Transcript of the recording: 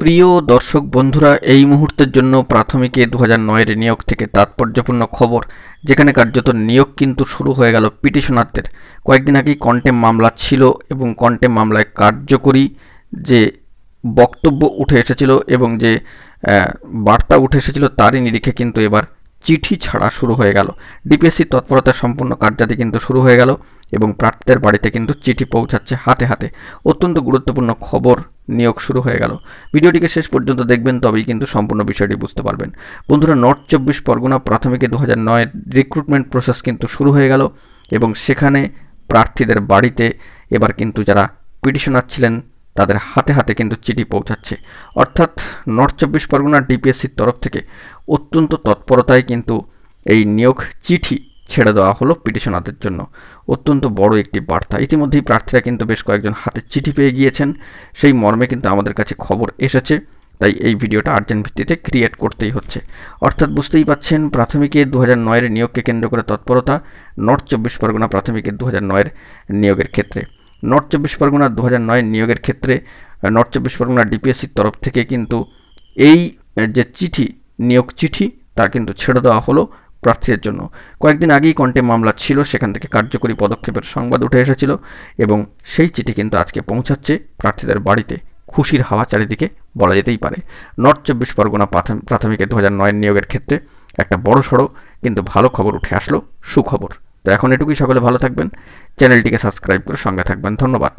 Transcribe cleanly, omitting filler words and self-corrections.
প্রিয় দর্শক বন্ধুরা, এই মুহূর্তের জন্য প্রাথমিকে 2009-এর নিয়োগ থেকে তাৎপর্যপূর্ণ খবর, যেখানে কার্যত নিয়োগ কিন্তু শুরু হয়ে গেল পিটিশনারদের। কয়েকদিন আগেই কন্টেম্প মামলা ছিল এবং কন্টেম্প মামলায় কার্যকরী যে বক্তব্য উঠে এসেছিল এবং যে বার্তা উঠে এসেছিল তারই নিরিখে কিন্তু এবার চিঠি ছাড়া শুরু হয়ে গেল। ডিপিএসসির তৎপরতা সম্পূর্ণ কার্যাদি কিন্তু শুরু হয়ে গেল এবং প্রার্থীদের বাড়িতে কিন্তু চিঠি পৌঁছাচ্ছে হাতে হাতে। অত্যন্ত গুরুত্বপূর্ণ খবর, নিয়োগ শুরু হয়ে গেল। ভিডিওটিকে শেষ পর্যন্ত দেখবেন, তবেই কিন্তু সম্পূর্ণ বিষয়টি বুঝতে পারবেন। বন্ধুরা, নর্থ 24 পরগনা প্রাথমিকে 2009-এর রিক্রুটমেন্ট প্রসেস কিন্তু শুরু হয়ে গেল এবং সেখানে প্রার্থীদের বাড়িতে এবার কিন্তু যারা পিটিশনার ছিলেন তাদের হাতে হাতে কিন্তু চিঠি পৌঁছাচ্ছে। অর্থাৎ নর্থ 24 পরগনা ডিপিএসসির তরফ থেকে অত্যন্ত তৎপরতায় কিন্তু এই নিয়োগ চিঠি ছেড়ে দেওয়া হলো পিটিশনারদের জন্য। অত্যন্ত বড় একটি বার্তা। ইতিমধ্যেই প্রার্থীরা কিন্তু বেশ কয়েকজন হাতে চিঠি পেয়ে গিয়েছেন, সেই মর্মে কিন্তু আমাদের কাছে খবর এসেছে, তাই এই ভিডিওটা আর্জেন্ট ভিত্তিতে ক্রিয়েট করতেই হচ্ছে। অর্থাৎ বুঝতেই পাচ্ছেন, প্রাথমিকে 2009-এর নিয়োগকে কেন্দ্র করে তৎপরতা নর্থ 24 পরগনা প্রাথমিকের 2009-এর নিয়োগের ক্ষেত্রে। নর্থ 24 পরগনা 2009-এর নিয়োগের ক্ষেত্রে নর্থ 24 পরগনা ডিপিএসসির তরফ থেকে কিন্তু এই যে চিঠি, নিয়োগ চিঠি, তা কিন্তু ছেড়ে দেওয়া হলো প্রার্থীদের জন্য। কয়েকদিন আগেই কন্টেম্প মামলা ছিল, সেখান থেকে কার্যকরী পদক্ষেপের সংবাদ উঠে এসেছিল এবং সেই চিঠি কিন্তু আজকে পৌঁছাচ্ছে প্রার্থীদের বাড়িতে। খুশির হাওয়া চারিদিকে বলা যেতেই পারে। নর্থ 24 পরগনা প্রাথমিকে 2009-এর নিয়োগের ক্ষেত্রে একটা বড় সড়ো কিন্তু ভালো খবর উঠে আসলো, সুখবর। তো এখন এটুকুই, সকলে ভালো থাকবেন, চ্যানেলটিকে সাবস্ক্রাইব করে সঙ্গে থাকবেন। ধন্যবাদ।